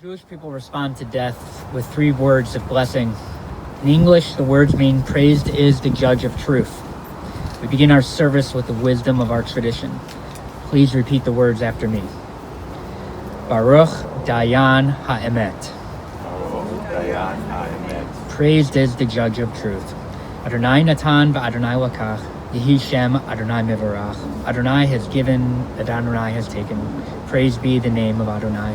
Jewish people respond to death with three words of blessing. In English, the words mean, "Praised is the judge of truth." We begin our service with the wisdom of our tradition. Please repeat the words after me. Baruch Dayan Ha'emet. Baruch Dayan Ha'emet. Praised is the judge of truth. Adonai Natan v'Adonai Lakach. Yehi Shem Adonai Mivarach. Adonai has given, Adonai has taken. Praise be the name of Adonai.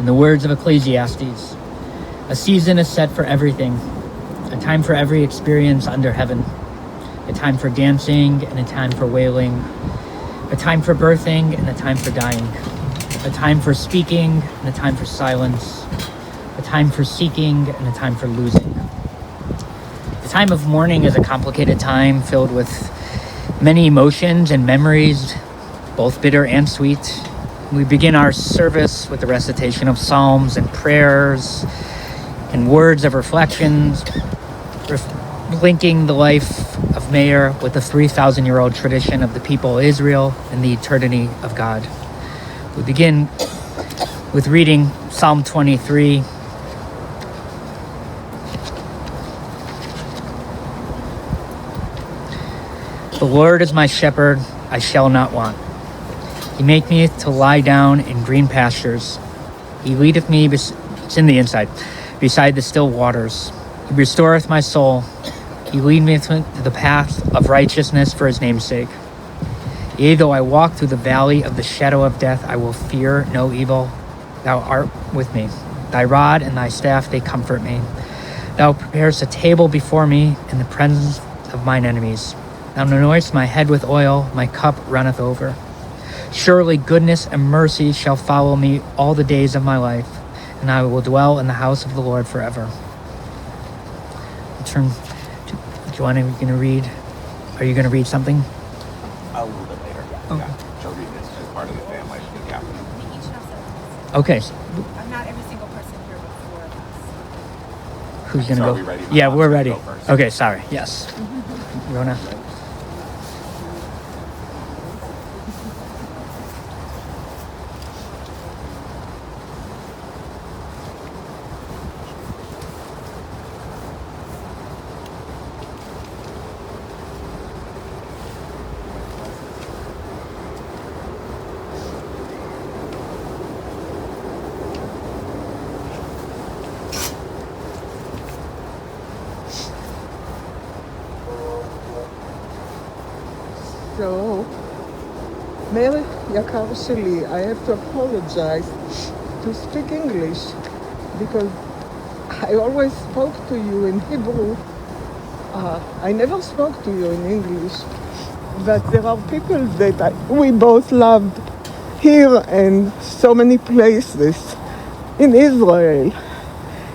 In the words of Ecclesiastes, a season is set for everything, a time for every experience under heaven, a time for dancing and a time for wailing, a time for birthing and a time for dying, a time for speaking and a time for silence, a time for seeking and a time for losing. The time of mourning is a complicated time filled with many emotions and memories, both bitter and sweet. We begin our service with the recitation of psalms and prayers and words of reflections, linking the life of Meir with the 3,000-year-old tradition of the people of Israel and the eternity of God. We begin with reading Psalm 23. The Lord is my shepherd, I shall not want. He maketh me to lie down in green pastures. He leadeth me, it's in the inside, beside the still waters. He restoreth my soul. He leadeth me to the path of righteousness for his name's sake. Yea, though I walk through the valley of the shadow of death, I will fear no evil. Thou art with me. Thy rod and thy staff, they comfort me. Thou preparest a table before me in the presence of mine enemies. Thou anointest my head with oil, my cup runneth over. Surely goodness and mercy shall follow me all the days of my life, and I will dwell in the house of the Lord forever. I'll turn to Joanna. Are you going to read something? A little bit later. Okay. Yeah, she'll read this as part of the family. Yeah. We each have sentences. Okay. Not every single person here, but four of us. Who's going to So go? are we ready? Yeah, we're Go ready. first. Okay, sorry. Yes. Rona. So, Meir יקר שלי, I have to apologize to speak English because I always spoke to you in Hebrew. I never spoke to you in English, but there are people that we both loved here and so many places in Israel,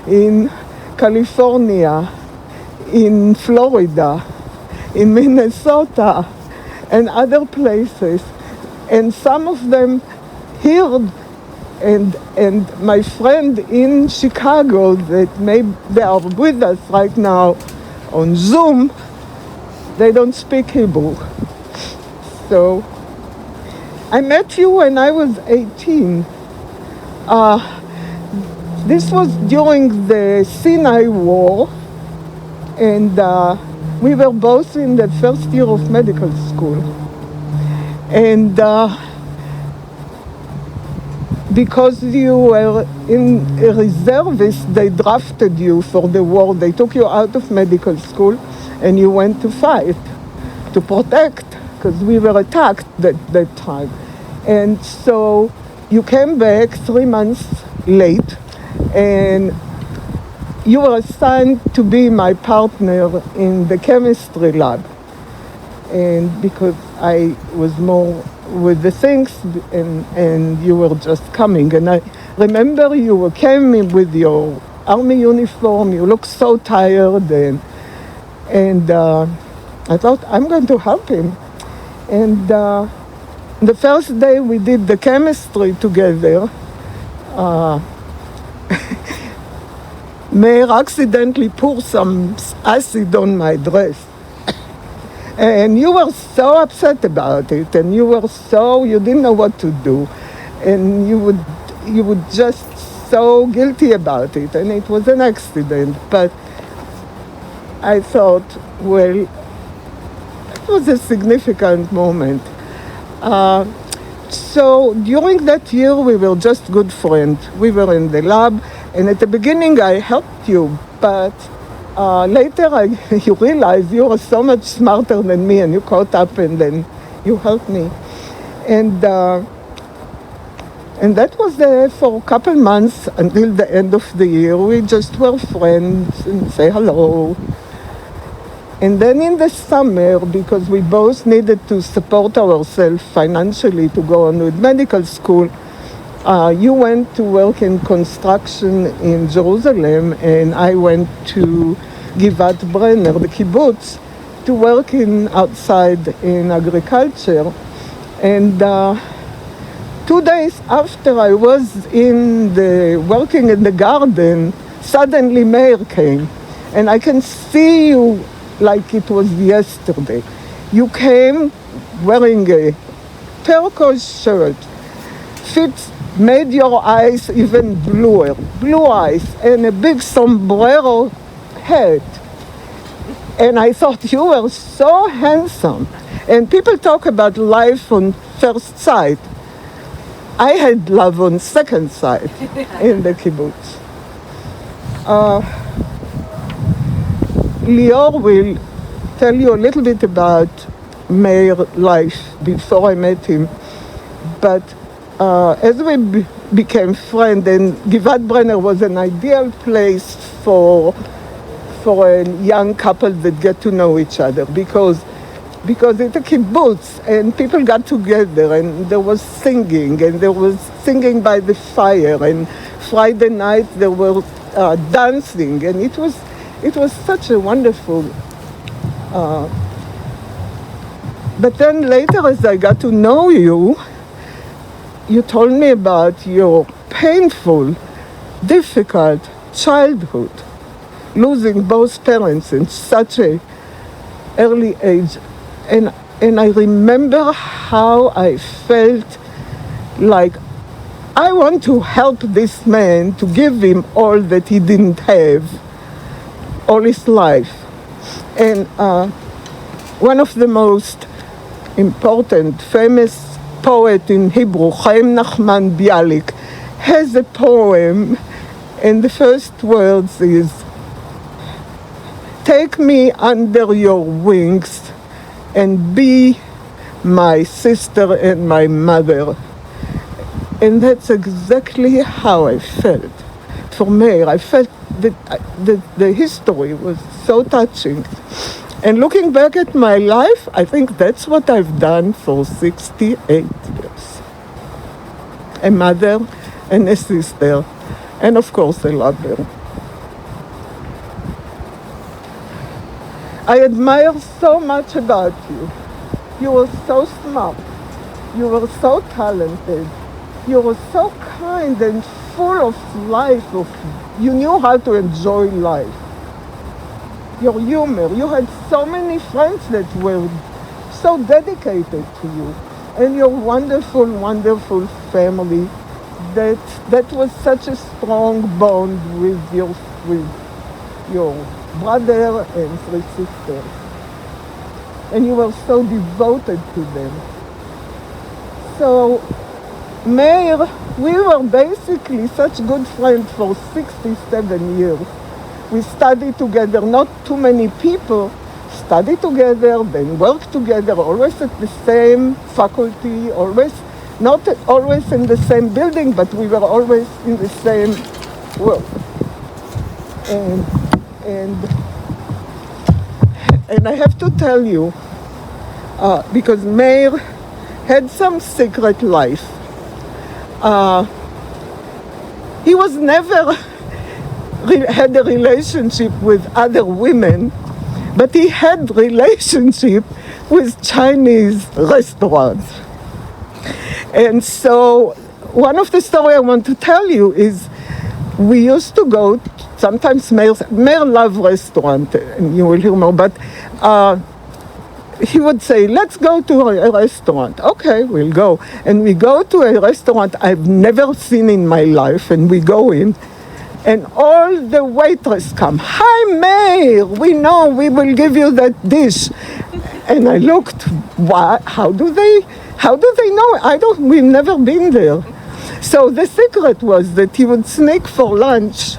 in California, in Florida, in Minnesota, and other places, and some of them heard, and my friend in Chicago that maybe they are with us right now on Zoom, they don't speak Hebrew. So I met you when I was 18. This was during the Sinai War, and we were both in the first year of medical school. And because you were in a reservist, they drafted you for the war. They took you out of medical school and you went to fight, to protect, because we were attacked that time. And so you came back 3 months late, and you were assigned to be my partner in the chemistry lab. And because I was more with the things and you were just coming. And I remember you came in with your army uniform, you looked so tired, and I thought, I'm going to help him. And the first day we did the chemistry together, Meir accidentally poured some acid on my dress. And you were so upset about it, and you didn't know what to do. And you would you would just so guilty about it, and it was an accident. But I thought, well, it was a significant moment. So during that year, we were just good friends. We were in the lab, and at the beginning, I helped you, but later you realized you were so much smarter than me, and you caught up, and then you helped me. And that was there for a couple months until the end of the year. We just were friends and say hello. And then in the summer, because we both needed to support ourselves financially to go on with medical school, you went to work in construction in Jerusalem, and I went to Givat Brenner, the kibbutz, to work outside in agriculture. And 2 days after I was working in the garden, suddenly Meir came. And I can see you like it was yesterday. You came wearing a turquoise shirt, made your eyes even bluer, blue eyes, and a big sombrero hat. And I thought you were so handsome. And people talk about life on first sight. I had love on second sight in the kibbutz. Lior will tell you a little bit about Meir's life before I met him. But as we became friends, and Givat Brenner was an ideal place for a young couple that get to know each other, because it's a kibbutz and people got together and there was singing by the fire, and Friday night there were dancing, and it was such a wonderful. But then later, as I got to know you, you told me about your painful, difficult childhood, losing both parents in such a early age. And I remember how I felt like I want to help this man, to give him all that he didn't have all his life. And one of the most important, famous poet in Hebrew, Chaim Nachman Bialik, has a poem, and the first words is, "Take me under your wings and be my sister and my mother." And that's exactly how I felt for Meir. I felt that the history was so touching. And looking back at my life, I think that's what I've done for 68 years. A mother and a sister, and of course a lover. I admire so much about you. You were so smart. You were so talented. You were so kind and full of life. You knew how to enjoy life. Your humor. You had so many friends that were so dedicated to you. And your wonderful, wonderful family. That was such a strong bond with your brother and 3 sisters. And you were so devoted to them. So, Meir, we were basically such good friends for 67 years. We studied together, not too many people studied together, then worked together, always at the same faculty, not always in the same building, but we were always in the same work. And I have to tell you, because Meir had some secret life. He was never had a relationship with other women, but he had relationship with Chinese restaurants. And so one of the stories I want to tell you is we used to go, sometimes Meir loved restaurant, and you will hear more, but he would say, let's go to a restaurant. Okay, we'll go. And we go to a restaurant I've never seen in my life, and we go in, and all the waitress come. Hi, Meir, we know, we will give you that dish. And I looked, what? How do they know? We've never been there. So the secret was that he would sneak for lunch,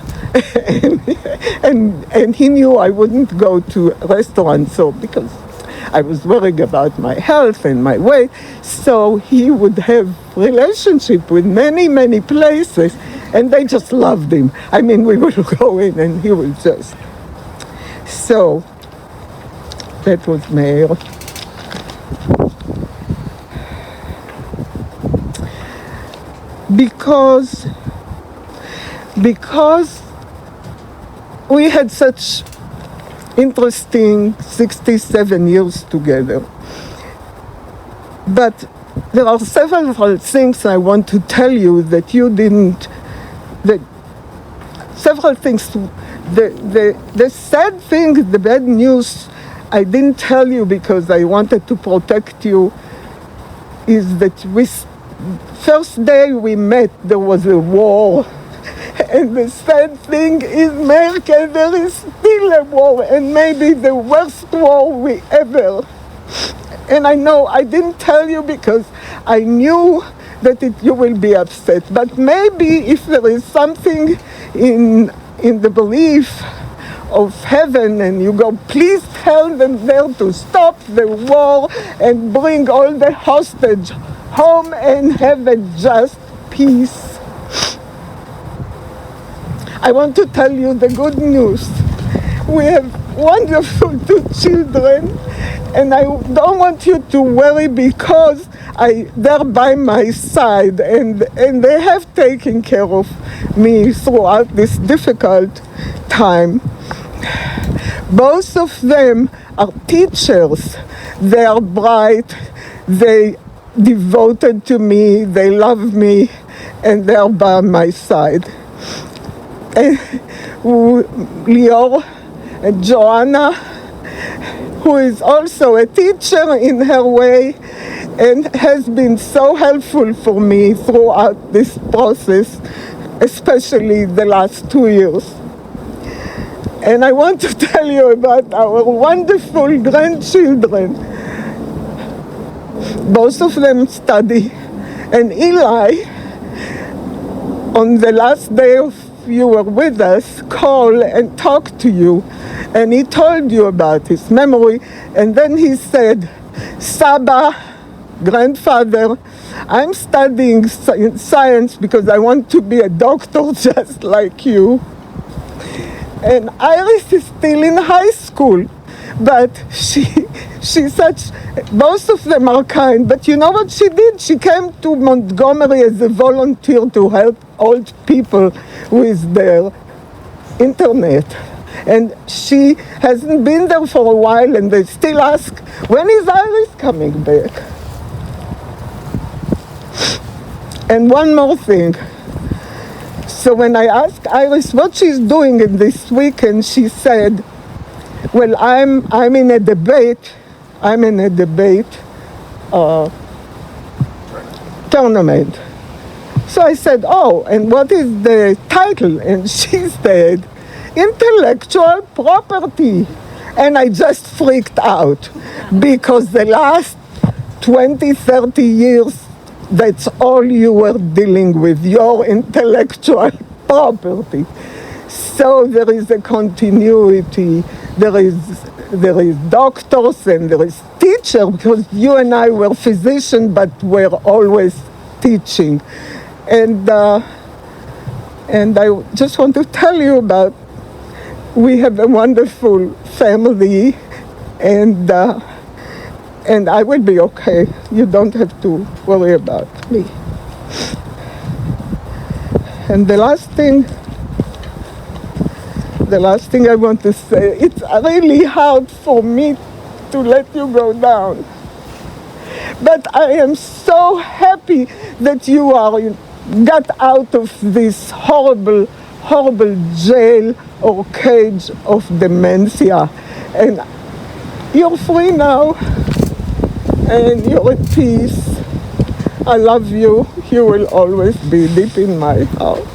and he knew I wouldn't go to restaurants, so because I was worried about my health and my weight, so he would have relationship with many, many places, and they just loved him. I mean, we would go in and he would just... So, that was Meir. Because we had such interesting 67 years together. But there are several things I want to tell you that you didn't, several things. The sad thing, the bad news, I didn't tell you because I wanted to protect you, is that first day we met, there was a war. And the sad thing is, America, there is still a war, and maybe the worst war we ever. And I know I didn't tell you because I knew that you will be upset. But maybe if there is something in the belief of heaven, and you go, please tell them there to stop the war and bring all the hostage home and have a just peace. I want to tell you the good news. We have wonderful 2 children, and I don't want you to worry because they're by my side, and they have taken care of me throughout this difficult time. Both of them are teachers. They are bright, they devoted to me, they love me, and they are by my side. Lior and Joanna, who is also a teacher in her way and has been so helpful for me throughout this process, especially the last 2 years. And I want to tell you about our wonderful grandchildren. Both of them study, and Eli, on the last day of you were with us, called and talked to you, and he told you about his memory, and then he said, Saba, grandfather, I'm studying science because I want to be a doctor just like you. And Iris is still in high school, but she's such, both of them are kind, but you know what she did? She came to Montgomery as a volunteer to help old people with their internet. And she hasn't been there for a while, and they still ask, when is Iris coming back? And one more thing. So when I asked Iris what she's doing in this weekend, she said, well, I'm in a debate tournament. So I said, oh, and what is the title? And she said, intellectual property. And I just freaked out because the last 20, 30 years, that's all you were dealing with, your intellectual property. So there is a continuity, there is doctors and there is teacher, because you and I were physicians, but we're always teaching. And I just want to tell you about, we have a wonderful family, and I will be okay. You don't have to worry about me. And the last thing I want to say, it's really hard for me to let you go down. But I am so happy that you got out of this horrible, horrible jail or cage of dementia. And you're free now. and you're at peace. I love you. You will always be deep in my heart.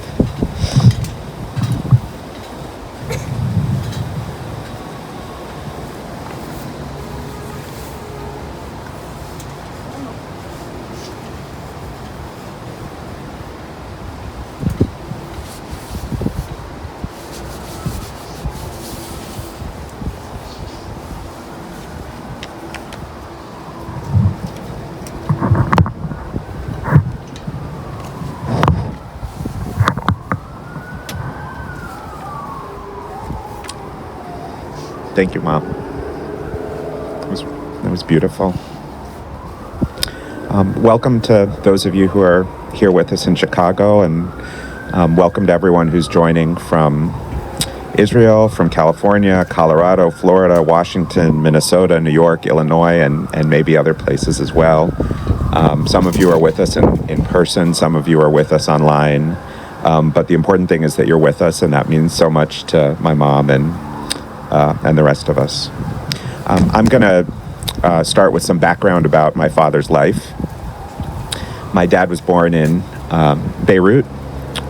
Thank you, Mom. That was beautiful. Welcome to those of you who are here with us in Chicago, and welcome to everyone who's joining from Israel, from California, Colorado, Florida, Washington, Minnesota, New York, Illinois, and maybe other places as well. Some of you are with us in person, some of you are with us online, but the important thing is that you're with us, and that means so much to my mom and the rest of us. I'm going to start with some background about my father's life. My dad was born in Beirut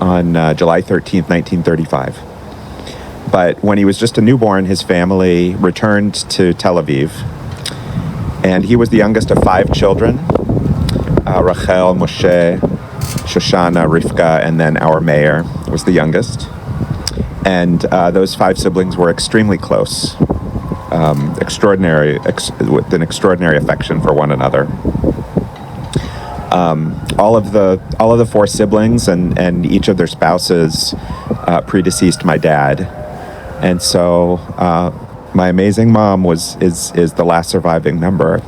on July 13th, 1935. But when he was just a newborn, his family returned to Tel Aviv. And he was the youngest of 5 children, Rachel, Moshe, Shoshana, Rivka, and then our Meir was the youngest. And those 5 siblings were extremely close, with an extraordinary affection for one another. All of the 4 siblings and each of their spouses predeceased my dad, and so my amazing mom is the last surviving member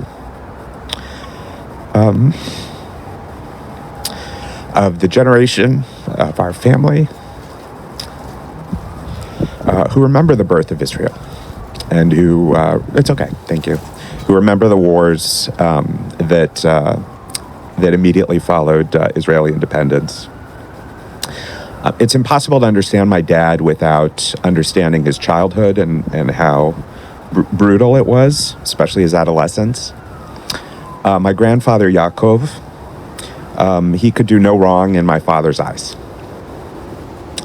of the generation of our family who remember the birth of Israel, and who, it's okay, thank you, who remember the wars that immediately followed Israeli independence. It's impossible to understand my dad without understanding his childhood and how brutal it was, especially his adolescence. My grandfather, Yaakov, he could do no wrong in my father's eyes.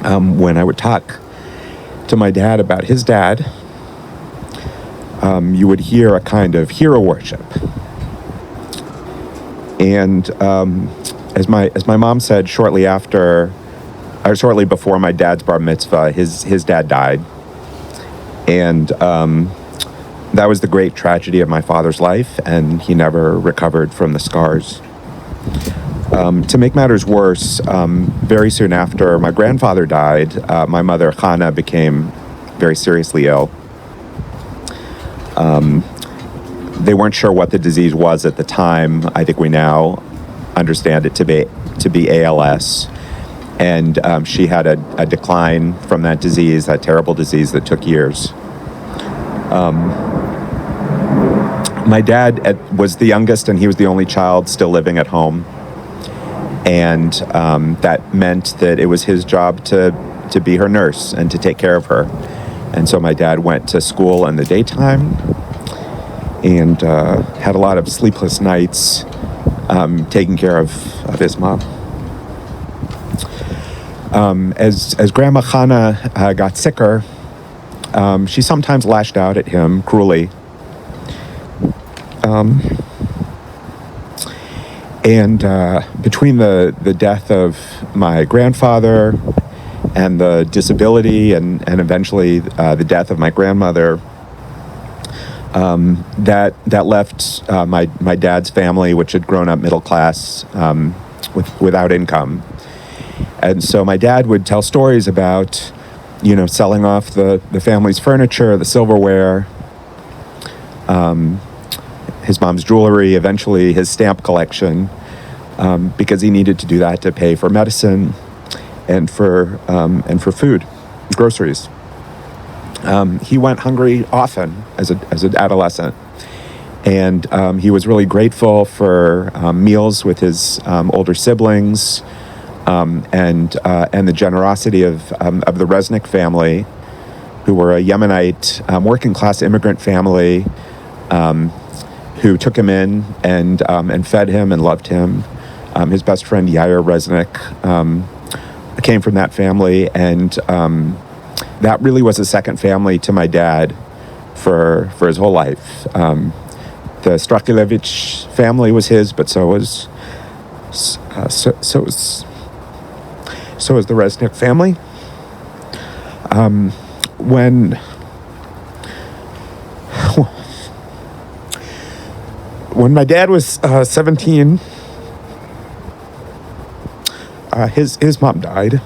When I would talk to my dad about his dad, you would hear a kind of hero worship. And as my mom said, shortly before my dad's bar mitzvah, his dad died. And that was the great tragedy of my father's life, and he never recovered from the scars. To make matters worse, very soon after my grandfather died, my mother, Hannah, became very seriously ill. They weren't sure what the disease was at the time. I think we now understand it to be ALS. And she had a decline from that disease, that terrible disease that took years. My dad was the youngest, and he was the only child still living at home. And that meant that it was his job to be her nurse and to take care of her. And so my dad went to school in the daytime and had a lot of sleepless nights taking care of his mom. As Grandma Hannah got sicker, she sometimes lashed out at him cruelly. And between the death of my grandfather and the disability and eventually the death of my grandmother, that left my dad's family, which had grown up middle class, without income. And so my dad would tell stories about, selling off the family's furniture, the silverware, his mom's jewelry, eventually his stamp collection, because he needed to do that to pay for medicine and for food, groceries. He went hungry often as an adolescent, and he was really grateful for meals with his older siblings, and the generosity of the Resnick family, who were a Yemenite working class immigrant family. who took him in and fed him and loved him. His best friend Yair Resnick came from that family, and that really was a second family to my dad for his whole life. The Strahilevitz family was his, but so was the Resnick family. When my dad was 17, his mom died,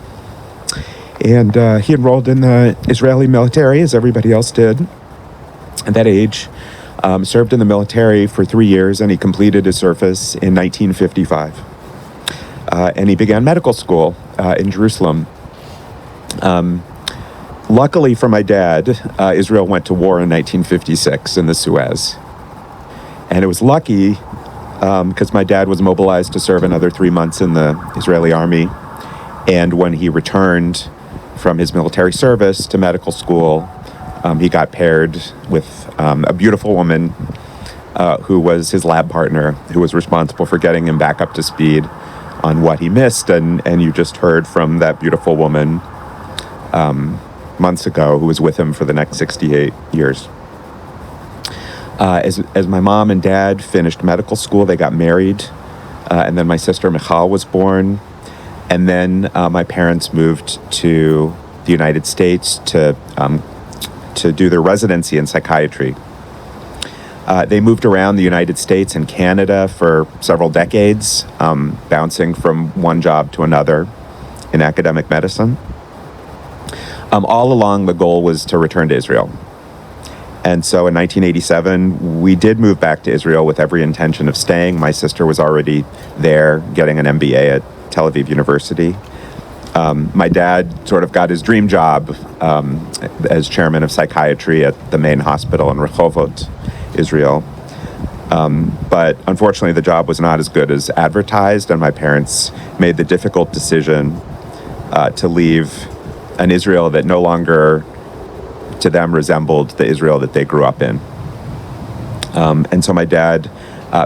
and he enrolled in the Israeli military, as everybody else did at that age. Served in the military for 3 years, and he completed his service in 1955. And he began medical school in Jerusalem. Luckily for my dad, Israel went to war in 1956 in the Suez. And it was lucky because my dad was mobilized to serve another 3 months in the Israeli army. And when he returned from his military service to medical school, he got paired with a beautiful woman who was his lab partner, who was responsible for getting him back up to speed on what he missed. And you just heard from that beautiful woman months ago, who was with him for the next 68 years. As my mom and dad finished medical school, they got married, and then my sister Michal was born, and then my parents moved to the United States to do their residency in psychiatry. They moved around the United States and Canada for several decades, bouncing from one job to another in academic medicine. All along, the goal was to return to Israel. And so in 1987, we did move back to Israel with every intention of staying. My sister was already there getting an MBA at Tel Aviv University. My dad sort of got his dream job as chairman of psychiatry at the main hospital in Rehovot, Israel. But unfortunately, the job was not as good as advertised, and my parents made the difficult decision to leave an Israel that no longer, to them, resembled the Israel that they grew up in. And so my dad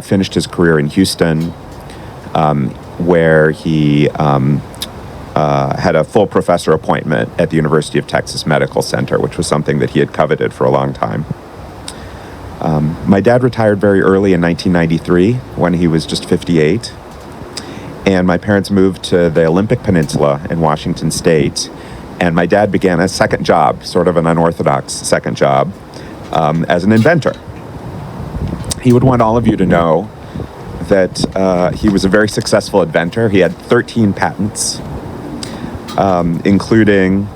finished his career in Houston, where he had a full professor appointment at the University of Texas Medical Center, which was something that he had coveted for a long time. My dad retired very early in 1993 when he was just 58. And my parents moved to the Olympic Peninsula in Washington State. And my dad began a second job, sort of an unorthodox second job, as an inventor. He would want all of you to know that he was a very successful inventor. He had 13 patents, including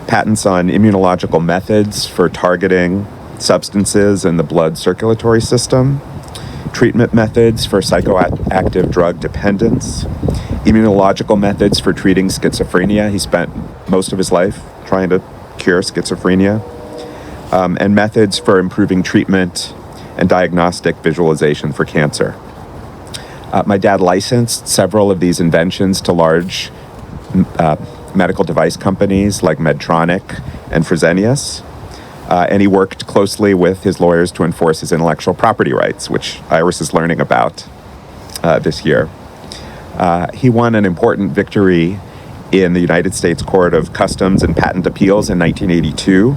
patents on immunological methods for targeting substances in the blood circulatory system, treatment methods for psychoactive drug dependence, immunological methods for treating schizophrenia. He spent most of his life trying to cure schizophrenia, and methods for improving treatment and diagnostic visualization for cancer. My dad licensed several of these inventions to large medical device companies like Medtronic and Fresenius, and he worked closely with his lawyers to enforce his intellectual property rights, which Iris is learning about this year. He won an important victory in the United States Court of Customs and Patent Appeals in 1982,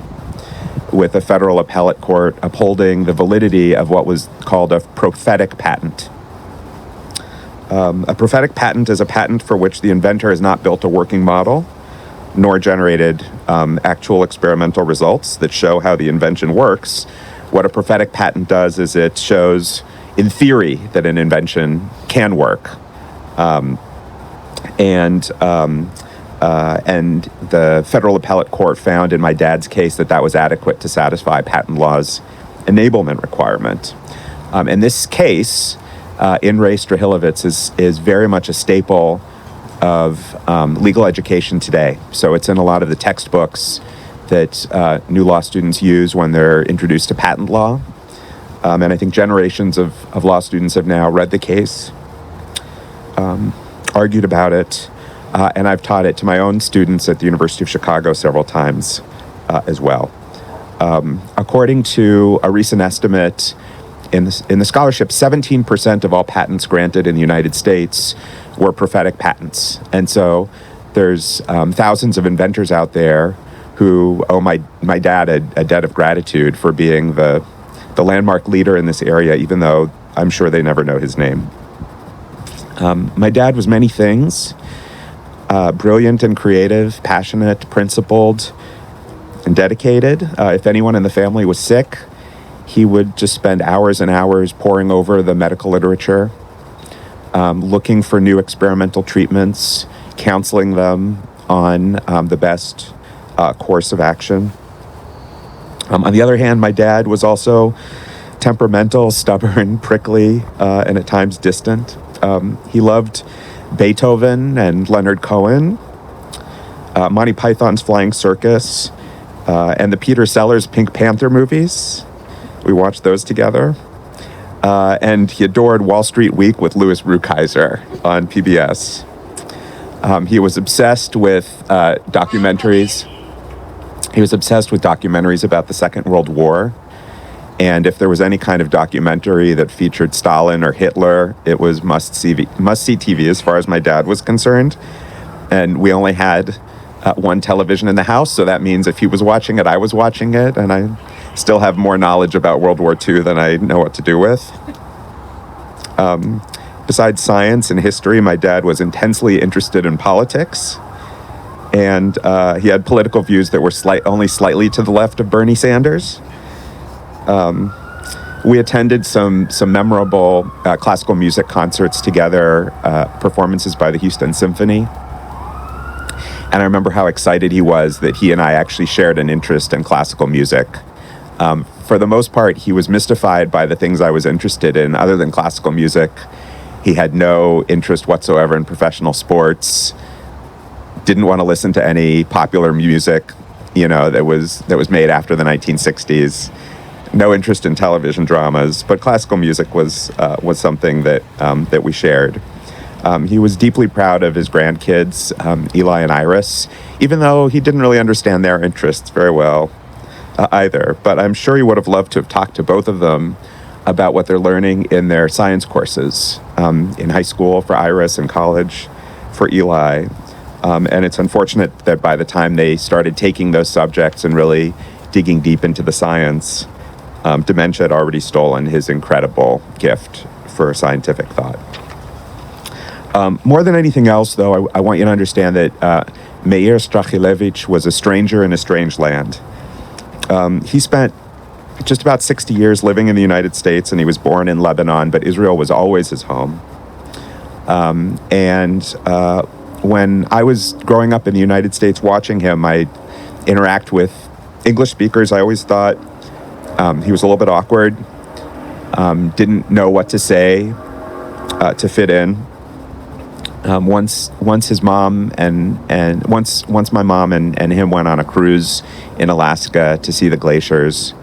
with a federal appellate court upholding the validity of what was called a prophetic patent. A prophetic patent is a patent for which the inventor has not built a working model, nor generated actual experimental results that show how the invention works. What a prophetic patent does is it shows, in theory, that an invention can work. And the federal appellate court found in my dad's case that was adequate to satisfy patent law's enablement requirement. In this case, Meir Strahilevitz is very much a staple of legal education today. So it's in a lot of the textbooks that new law students use when they're introduced to patent law. And I think generations of law students have now read the case, argued about it, and I've taught it to my own students at the University of Chicago several times as well. According to a recent estimate, in the scholarship, 17% of all patents granted in the United States were prophetic patents. And so there's thousands of inventors out there who owe my dad a debt of gratitude for being the landmark leader in this area, even though I'm sure they never know his name. My dad was many things, brilliant and creative, passionate, principled, and dedicated. If anyone in the family was sick, he would just spend hours and hours poring over the medical literature, looking for new experimental treatments, counseling them on the best course of action. On the other hand, my dad was also temperamental, stubborn, prickly, and at times distant. He loved Beethoven and Leonard Cohen, Monty Python's Flying Circus, and the Peter Sellers Pink Panther movies. We watched those together. And he adored Wall Street Week with Louis Brookhiser on PBS. He was obsessed with documentaries. He was obsessed with documentaries about the Second World War. And if there was any kind of documentary that featured Stalin or Hitler, it was must-see TV as far as my dad was concerned. And we only had one television in the house, so that means if he was watching it, I was watching it, and I still have more knowledge about World War II than I know what to do with. Besides science and history, my dad was intensely interested in politics, and he had political views that were only slightly to the left of Bernie Sanders. We attended some memorable classical music concerts together, performances by the Houston Symphony. And I remember how excited he was that he and I actually shared an interest in classical music. For the most part, he was mystified by the things I was interested in. Other than classical music, he had no interest whatsoever in professional sports, didn't want to listen to any popular music, that was made after the 1960s. No interest in television dramas, but classical music was something that we shared. He was deeply proud of his grandkids, Eli and Iris, even though he didn't really understand their interests very well either. But I'm sure he would have loved to have talked to both of them about what they're learning in their science courses in high school for Iris and college for Eli. And it's unfortunate that by the time they started taking those subjects and really digging deep into the science, dementia had already stolen his incredible gift for scientific thought. More than anything else, though, I want you to understand that Meir Strahilevitz was a stranger in a strange land. He spent just about 60 years living in the United States, and he was born in Lebanon, but Israel was always his home. When I was growing up in the United States watching him, I interact with English speakers. I always thought he was a little bit awkward, didn't know what to say to fit in. Once his mom once my mom and him went on a cruise in Alaska to see the glaciers,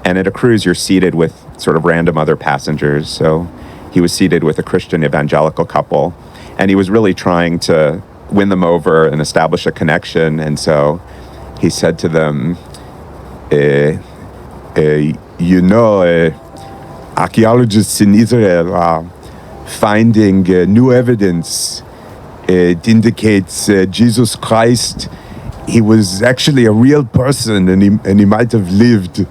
and at a cruise you're seated with sort of random other passengers. So he was seated with a Christian evangelical couple, and he was really trying to win them over and establish a connection. And so he said to them, archaeologists in Israel are finding new evidence. It indicates Jesus Christ, he was actually a real person, and he might have lived.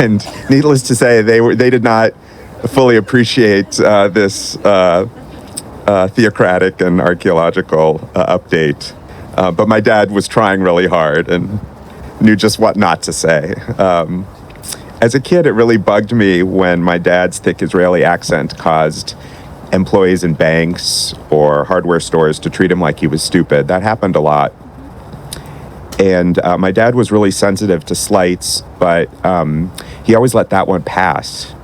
And needless to say, they did not fully appreciate this theocratic and archaeological update. But my dad was trying really hard and knew just what not to say. As a kid, it really bugged me when my dad's thick Israeli accent caused employees in banks or hardware stores to treat him like he was stupid. That happened a lot. And my dad was really sensitive to slights, but he always let that one pass.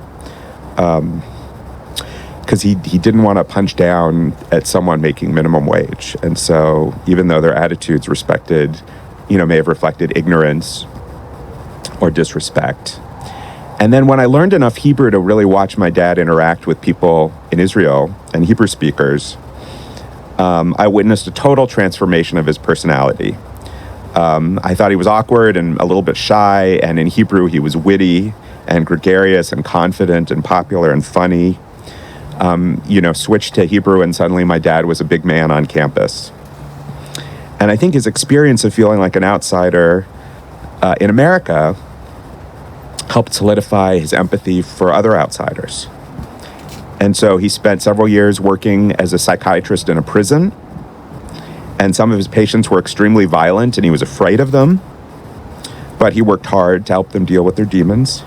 Because he didn't want to punch down at someone making minimum wage. And so even though their attitudes may have reflected ignorance or disrespect. And then when I learned enough Hebrew to really watch my dad interact with people in Israel and Hebrew speakers, I witnessed a total transformation of his personality. I thought he was awkward and a little bit shy, and in Hebrew he was witty, and gregarious and confident and popular and funny. Switched to Hebrew, and suddenly my dad was a big man on campus. And I think his experience of feeling like an outsider in America helped solidify his empathy for other outsiders. And so he spent several years working as a psychiatrist in a prison, and some of his patients were extremely violent and he was afraid of them, but he worked hard to help them deal with their demons.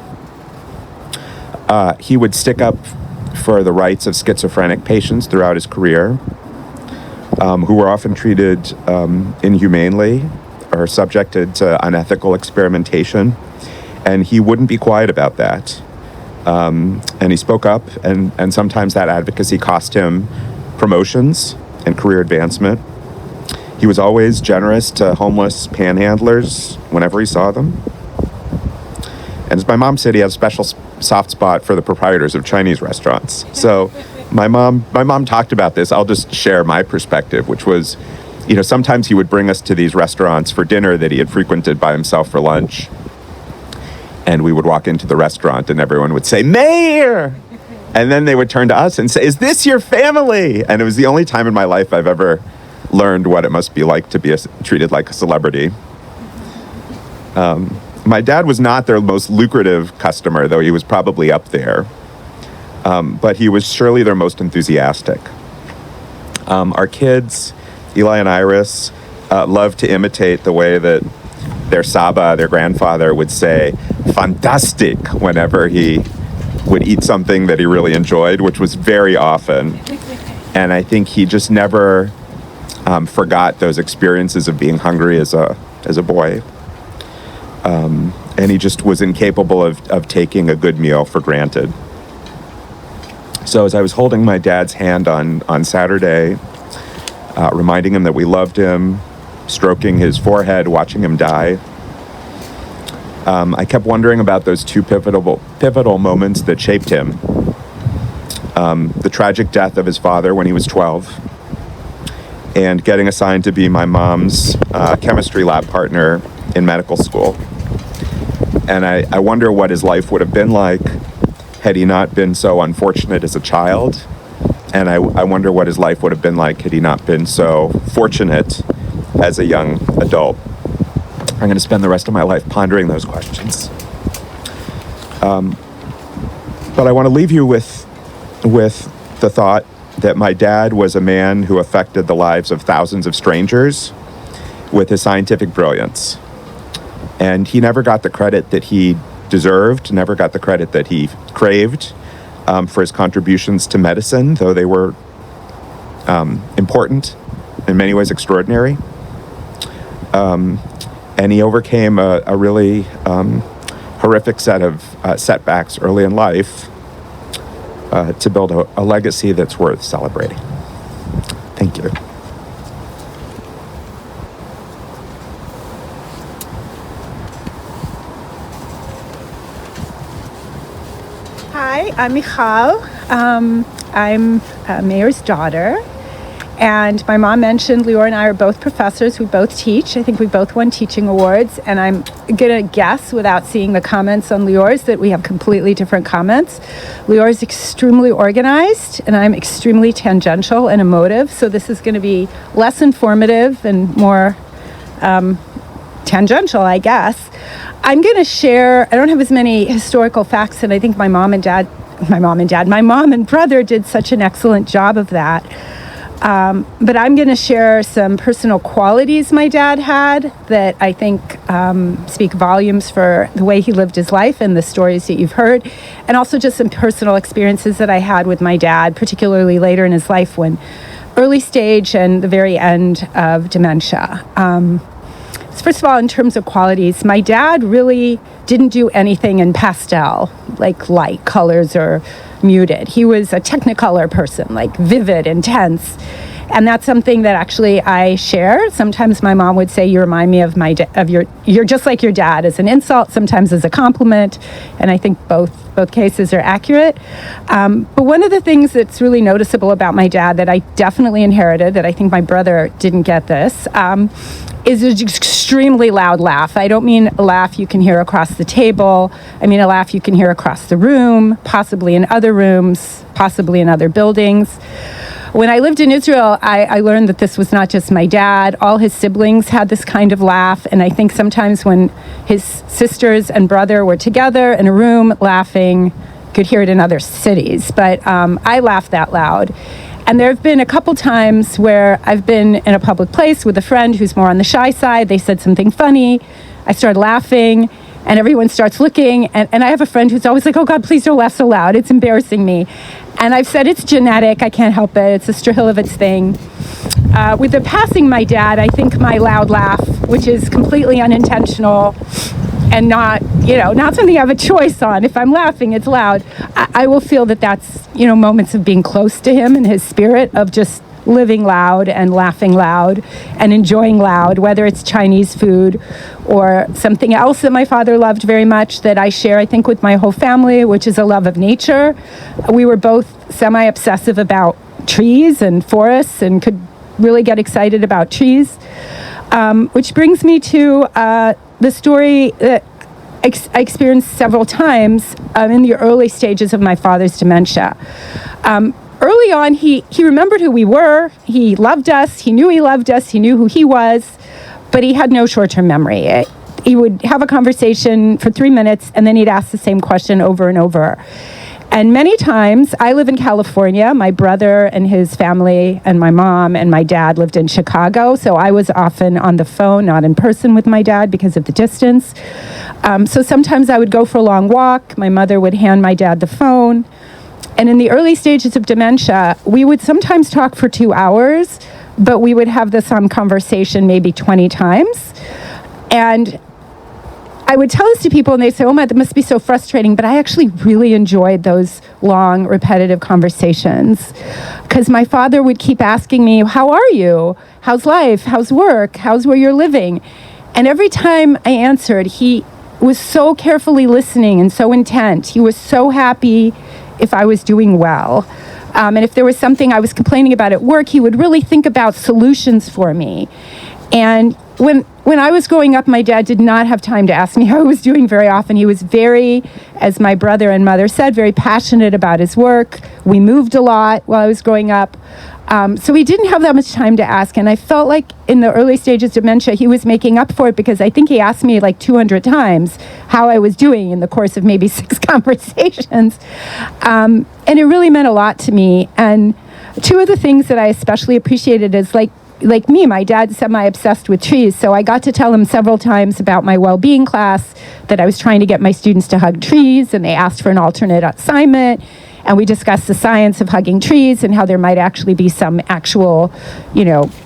He would stick up for the rights of schizophrenic patients throughout his career, who were often treated inhumanely or subjected to unethical experimentation. And he wouldn't be quiet about that. And he spoke up, and sometimes that advocacy cost him promotions and career advancement. He was always generous to homeless panhandlers whenever he saw them. And as my mom said, he had a special soft spot for the proprietors of Chinese restaurants. So my mom talked about this. I'll just share my perspective, which was, sometimes he would bring us to these restaurants for dinner that he had frequented by himself for lunch. And we would walk into the restaurant and everyone would say, "Meir!" And then they would turn to us and say, "Is this your family?" And it was the only time in my life I've ever learned what it must be like to be treated like a celebrity. My dad was not their most lucrative customer, though he was probably up there. But he was surely their most enthusiastic. Our kids, Eli and Iris, loved to imitate the way that their Saba, their grandfather, would say "fantastic" whenever he would eat something that he really enjoyed, which was very often. And I think he just never forgot those experiences of being hungry as a boy. And he just was incapable of taking a good meal for granted. So as I was holding my dad's hand on Saturday, reminding him that we loved him, stroking his forehead, watching him die, I kept wondering about those two pivotal moments that shaped him. The tragic death of his father when he was 12, and getting assigned to be my mom's chemistry lab partner in medical school. And I wonder what his life would have been like had he not been so unfortunate as a child. And I wonder what his life would have been like had he not been so fortunate as a young adult. I'm going to spend the rest of my life pondering those questions. But I want to leave you with the thought that my dad was a man who affected the lives of thousands of strangers with his scientific brilliance. And he never got the credit that he deserved, never got the credit that he craved for his contributions to medicine, though they were important, in many ways extraordinary. And he overcame a really horrific set of setbacks early in life to build a legacy that's worth celebrating. Thank you. Hi, I'm Michal. I'm Meir's daughter. And my mom mentioned Lior and I are both professors. We both teach. I think we both won teaching awards. And I'm going to guess, without seeing the comments on Lior's, that we have completely different comments. Lior is extremely organized, and I'm extremely tangential and emotive. So this is going to be less informative and more tangential, I guess. I'm going to share, I don't have as many historical facts, and I think my mom and brother did such an excellent job of that. But I'm going to share some personal qualities my dad had that I think speak volumes for the way he lived his life and the stories that you've heard, and also just some personal experiences that I had with my dad, particularly later in his life when early stage and the very end of dementia. First of all, in terms of qualities, my dad really didn't do anything in pastel, like light colors or muted. He was a technicolor person, like vivid, intense. And that's something that actually I share. Sometimes my mom would say, you remind me of you're just like your dad, as an insult, sometimes as a compliment. And I think both cases are accurate. But one of the things that's really noticeable about my dad that I definitely inherited, that I think my brother didn't get this, is an extremely loud laugh. I don't mean a laugh you can hear across the table. I mean a laugh you can hear across the room, possibly in other rooms, possibly in other buildings. When I lived in Israel, I learned that this was not just my dad. All his siblings had this kind of laugh, and I think sometimes when his sisters and brother were together in a room laughing, you could hear it in other cities. But I laughed that loud. And there have been a couple times where I've been in a public place with a friend who's more on the shy side. They said something funny. I started laughing, and everyone starts looking. And I have a friend who's always like, oh, God, please don't laugh so loud. It's embarrassing me. And I've said it's genetic. I can't help it. It's a Strahilevitz thing. With the passing of my dad, I think my loud laugh, which is completely unintentional and not something I have a choice on. If I'm laughing, it's loud. I will feel that that's, moments of being close to him and his spirit of just living loud and laughing loud and enjoying loud, whether it's Chinese food or something else that my father loved very much that I share, I think, with my whole family, which is a love of nature. We were both semi-obsessive about trees and forests and could really get excited about trees, which brings me to the story that I experienced several times in the early stages of my father's dementia. Early on, he remembered who we were. He loved us. He knew he loved us. He knew who he was, but he had no short-term memory. He would have a conversation for 3 minutes, and then he'd ask the same question over and over. And many times, I live in California. My brother and his family and my mom and my dad lived in Chicago, so I was often on the phone, not in person with my dad because of the distance. So sometimes I would go for a long walk. My mother would hand my dad the phone. And in the early stages of dementia, we would sometimes talk for 2 hours, but we would have this conversation maybe 20 times. And I would tell this to people and they say, oh my, that must be so frustrating. But I actually really enjoyed those long, repetitive conversations because my father would keep asking me, how are you? How's life? How's work? How's where you're living? And every time I answered, he was so carefully listening and so intent. He was so happy if I was doing well. And if there was something I was complaining about at work, he would really think about solutions for me. And when I was growing up, my dad did not have time to ask me how I was doing very often. He was very, as my brother and mother said, very passionate about his work. We moved a lot while I was growing up. So he didn't have that much time to ask. And I felt like in the early stages of dementia, he was making up for it because I think he asked me like 200 times how I was doing in the course of maybe 6 conversations. And it really meant a lot to me. And two of the things that I especially appreciated is like me, my dad's semi-obsessed with trees, so I got to tell him several times about my well-being class, that I was trying to get my students to hug trees, and they asked for an alternate assignment, and we discussed the science of hugging trees and how there might actually be some actual,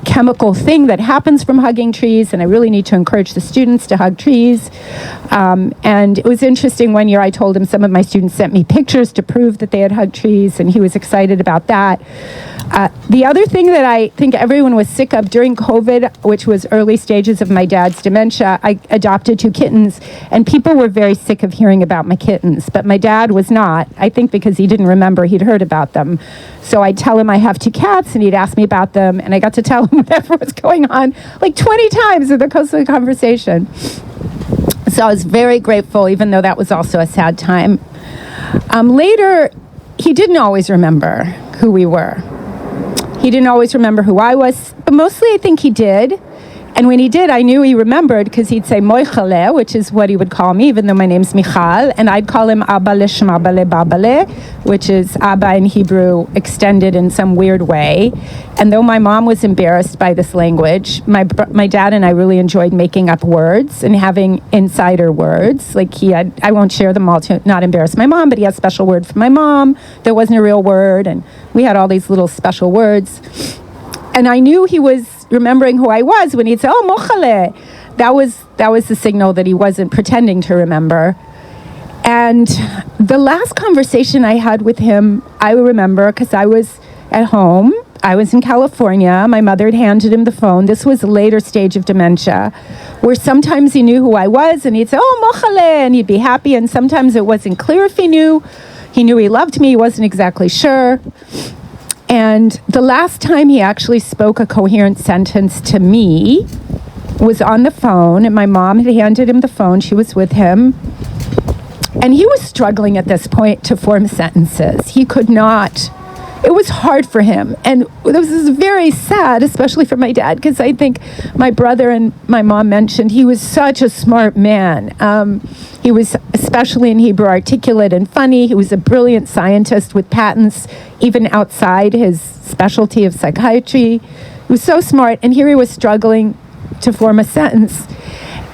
chemical thing that happens from hugging trees, and I really need to encourage the students to hug trees. And it was interesting, one year I told him some of my students sent me pictures to prove that they had hugged trees, and he was excited about that. The other thing that I think everyone was sick of during COVID, which was early stages of my dad's dementia, I adopted 2 kittens, and people were very sick of hearing about my kittens, but my dad was not, I think because he didn't remember he'd heard about them. So I'd tell him I have 2 cats, and he'd ask me about them, and I got to tell him whatever was going on like 20 times in the course of the conversation. So I was very grateful, even though that was also a sad time. Later, he didn't always remember who we were. He didn't always remember who I was, but mostly I think he did. And when he did, I knew he remembered because he'd say Moichale, which is what he would call me, even though my name's Michal, and I'd call him Abba Lishmabale Babale, which is Abba in Hebrew extended in some weird way. And though my mom was embarrassed by this language, my dad and I really enjoyed making up words and having insider words. Like I won't share them all to not embarrass my mom, but he had a special word for my mom that wasn't a real word, and we had all these little special words. And I knew he was remembering who I was when he'd say, oh, Mochale. That was the signal that he wasn't pretending to remember. And the last conversation I had with him, I remember because I was at home I was in California. My mother had handed him the phone. This was a later stage of dementia, where sometimes he knew who I was, and he'd say, "Oh, mochale," and he'd be happy, and sometimes it wasn't clear if he knew. He knew he loved me. He wasn't exactly sure. And the last time he actually spoke a coherent sentence to me was on the phone, and my mom had handed him the phone. She was with him. And he was struggling at this point to form sentences. He could not. It was hard for him. And this is very sad, especially for my dad, because I think my brother and my mom mentioned he was such a smart man. He was, especially in Hebrew, articulate and funny. He was a brilliant scientist with patents, even outside his specialty of psychiatry. He was so smart. And here he was struggling to form a sentence.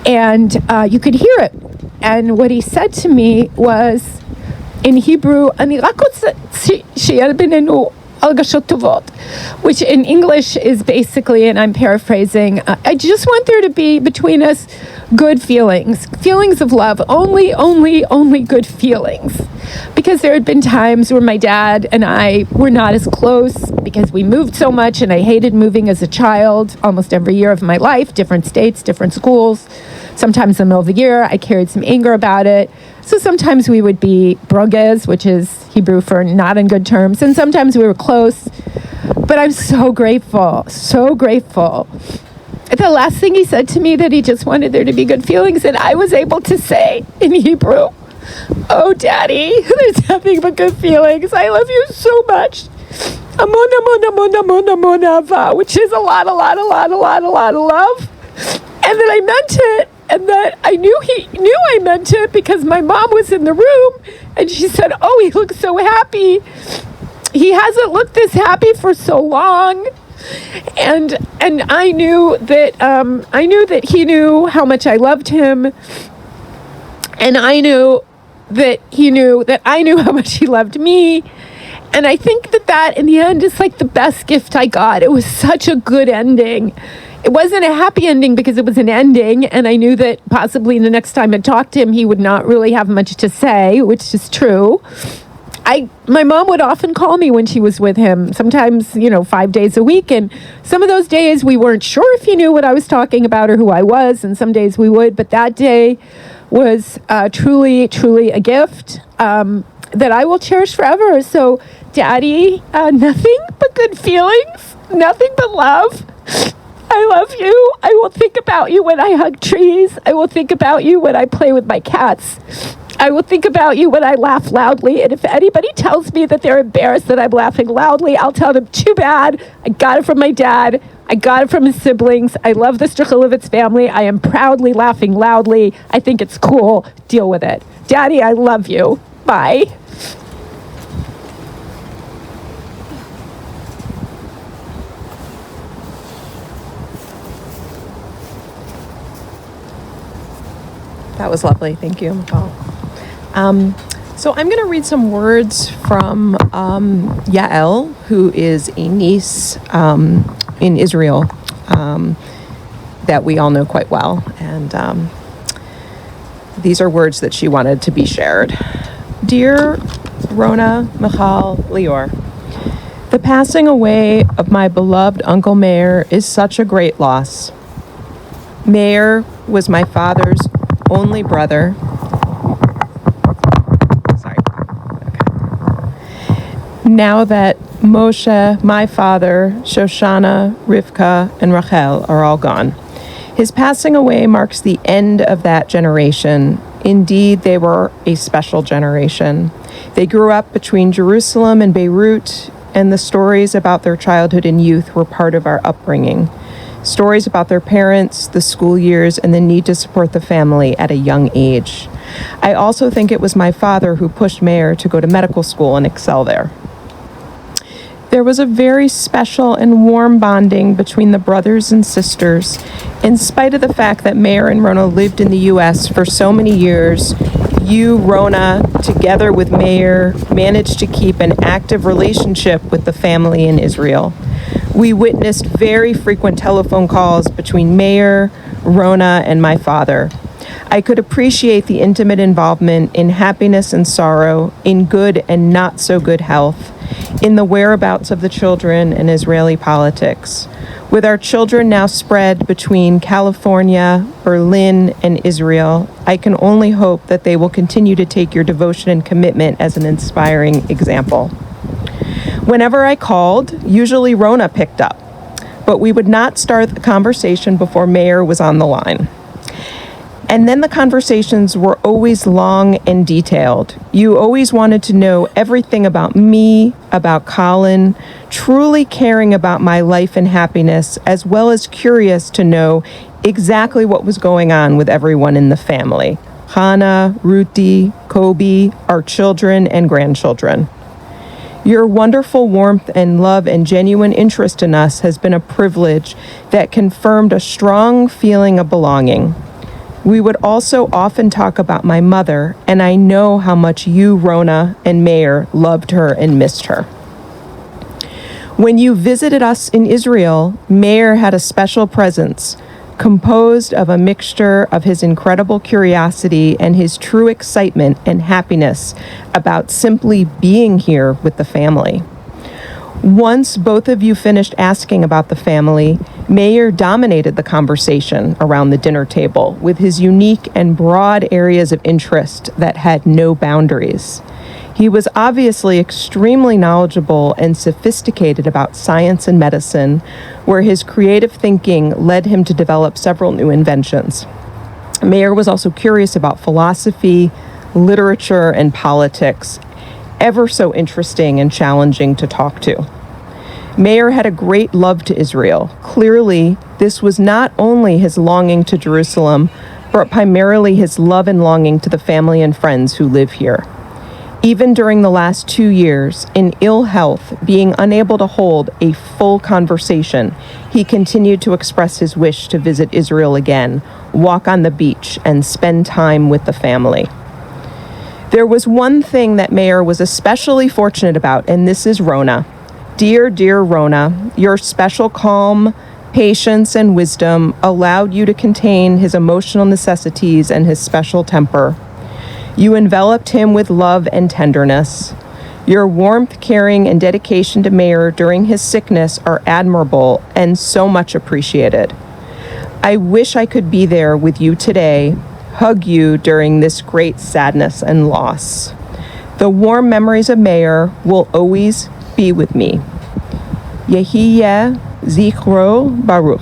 And you could hear it. And what he said to me was, in Hebrew, "אני רק רוצה שיהיה בינינו הרגשות טובות," which in English is basically, and I'm paraphrasing, I just want there to be between us good feelings of love, only good feelings. Because there had been times where my dad and I were not as close because we moved so much, and I hated moving as a child almost every year of my life, different states, different schools. Sometimes in the middle of the year, I carried some anger about it. So sometimes we would be broges, which is Hebrew for not in good terms, and sometimes we were close. But I'm so grateful. The last thing he said to me, that he just wanted there to be good feelings, and I was able to say in Hebrew, "Oh, Daddy, there's nothing but good feelings. I love you so much. Amon, amon, amon, amon, amon, ava," which is a lot of love. And that I meant it. And that I knew he knew I meant it, because my mom was in the room and she said, "Oh, he looks so happy. He hasn't looked this happy for so long." And I knew that he knew how much I loved him. And I knew that he knew that I knew how much he loved me. And I think that in the end is like the best gift I got. It was such a good ending. It wasn't a happy ending because it was an ending, and I knew that possibly the next time I talked to him, he would not really have much to say, which is true. My mom would often call me when she was with him, sometimes, 5 days a week, and some of those days we weren't sure if he knew what I was talking about or who I was, and some days we would, but that day was truly, truly a gift that I will cherish forever. So, Daddy, nothing but good feelings, nothing but love. I love you. I will think about you when I hug trees. I will think about you when I play with my cats. I will think about you when I laugh loudly. And if anybody tells me that they're embarrassed that I'm laughing loudly, I'll tell them, too bad. I got it from my dad. I got it from his siblings. I love the Strahilevitz family. I am proudly laughing loudly. I think it's cool. Deal with it. Daddy, I love you. Bye. That was lovely. Thank you, Michal. So I'm going to read some words from Yael, who is a niece in Israel that we all know quite well. And these are words that she wanted to be shared. Dear Rona, Michal, Lior, the passing away of my beloved Uncle Meir is such a great loss. Meir was my father's only brother. Now that Moshe, my father, Shoshana, Rivka, and Rachel are all gone, his passing away marks the end of that generation. Indeed, they were a special generation. They grew up between Jerusalem and Beirut, and the stories about their childhood and youth were part of our upbringing. Stories about their parents, the school years, and the need to support the family at a young age. I also think it was my father who pushed Meir to go to medical school and excel there. There was a very special and warm bonding between the brothers and sisters. In spite of the fact that Meir and Rona lived in the U.S. for so many years, you, Rona, together with Meir, managed to keep an active relationship with the family in Israel. We witnessed very frequent telephone calls between Meir, Rona, and my father. I could appreciate the intimate involvement in happiness and sorrow, in good and not so good health, in the whereabouts of the children and Israeli politics. With our children now spread between California, Berlin, and Israel, I can only hope that they will continue to take your devotion and commitment as an inspiring example. Whenever I called, usually Rona picked up, but we would not start the conversation before Meir was on the line. And then the conversations were always long and detailed. You always wanted to know everything about me, about Colin, truly caring about my life and happiness, as well as curious to know exactly what was going on with everyone in the family. Hannah, Ruti, Kobe, our children and grandchildren. Your wonderful warmth and love and genuine interest in us has been a privilege that confirmed a strong feeling of belonging. We would also often talk about my mother, and I know how much you, Rona, and Meir loved her and missed her. When you visited us in Israel, Meir had a special presence, composed of a mixture of his incredible curiosity and his true excitement and happiness about simply being here with the family. Once both of you finished asking about the family, Meir dominated the conversation around the dinner table with his unique and broad areas of interest that had no boundaries. He was obviously extremely knowledgeable and sophisticated about science and medicine, where his creative thinking led him to develop several new inventions. Meir was also curious about philosophy, literature, and politics, ever so interesting and challenging to talk to. Meir had a great love to Israel. Clearly, this was not only his longing to Jerusalem, but primarily his love and longing to the family and friends who live here. Even during the last 2 years, in ill health, being unable to hold a full conversation, he continued to express his wish to visit Israel again, walk on the beach, and spend time with the family. There was one thing that Meir was especially fortunate about, and this is Rona. Dear, dear Rona, your special calm, patience, and wisdom allowed you to contain his emotional necessities and his special temper. You enveloped him with love and tenderness. Your warmth, caring, and dedication to Meir during his sickness are admirable and so much appreciated. I wish I could be there with you today, hug you during this great sadness and loss. The warm memories of Meir will always be with me. Yehiye Zichro Baruch.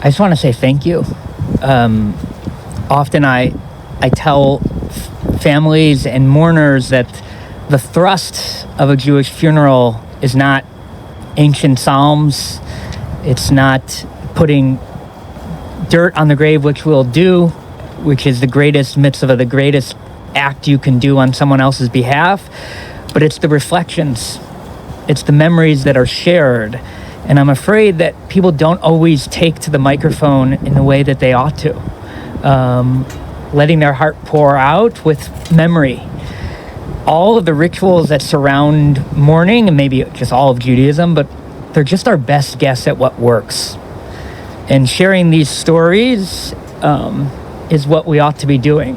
I just want to say thank you. Often I tell families and mourners that the thrust of a Jewish funeral is not ancient psalms. It's not putting dirt on the grave, which we'll do, which is the greatest mitzvah, the greatest act you can do on someone else's behalf. But it's the reflections. It's the memories that are shared. And I'm afraid that people don't always take to the microphone in the way that they ought to. Letting their heart pour out with memory. All of the rituals that surround mourning, and maybe just all of Judaism, but they're just our best guess at what works. And sharing these stories is what we ought to be doing.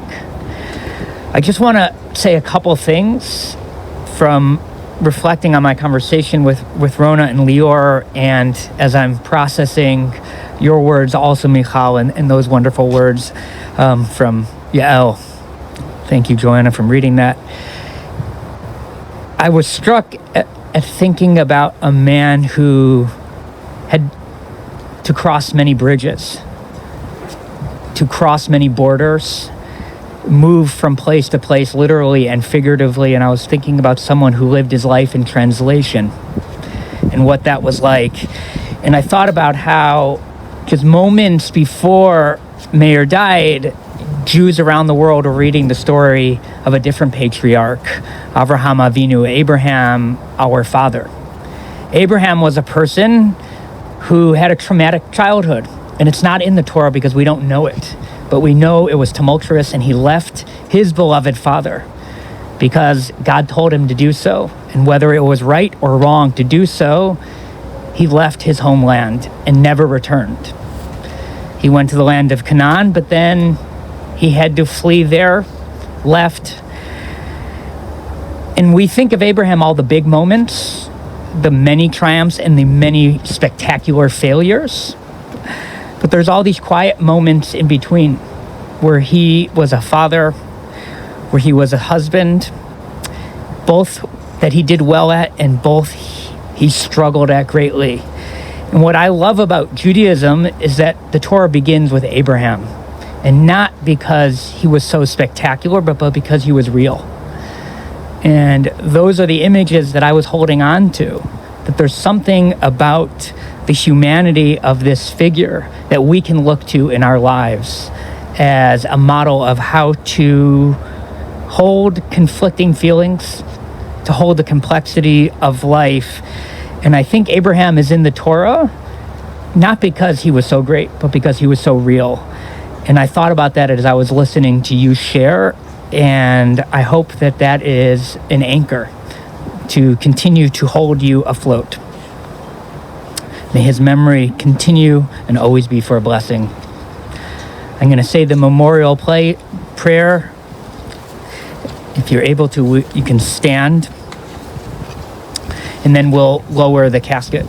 I just want to say a couple things from reflecting on my conversation with Rona and Lior, and as I'm processing your words also, Michal, and those wonderful words from Yael. Thank you, Joanna, for reading that. I was struck at thinking about a man who had to cross many bridges, to cross many borders, move from place to place, literally and figuratively. And I was thinking about someone who lived his life in translation and what that was like. And I thought about how just moments before Meir died, Jews around the world were reading the story of a different patriarch, Avraham Avinu, Abraham, our father. Abraham was a person who had a traumatic childhood, and it's not in the Torah because we don't know it, but we know it was tumultuous, and he left his beloved father because God told him to do so. And whether it was right or wrong to do so, he left his homeland and never returned. He went to the land of Canaan, but then he had to flee there, left. And we think of Abraham, all the big moments, the many triumphs and the many spectacular failures. But there's all these quiet moments in between where he was a father, where he was a husband, both that he did well at and both he struggled at greatly. And what I love about Judaism is that the Torah begins with Abraham, and not because he was so spectacular, but because he was real. And those are the images that I was holding on to, that there's something about the humanity of this figure that we can look to in our lives as a model of how to hold conflicting feelings, to hold the complexity of life. And I think Abraham is in the Torah, not because he was so great, but because he was so real. And I thought about that as I was listening to you share, and I hope that that is an anchor to continue to hold you afloat. May his memory continue and always be for a blessing. I'm going to say the memorial prayer. If you're able to, you can stand, and then we'll lower the casket.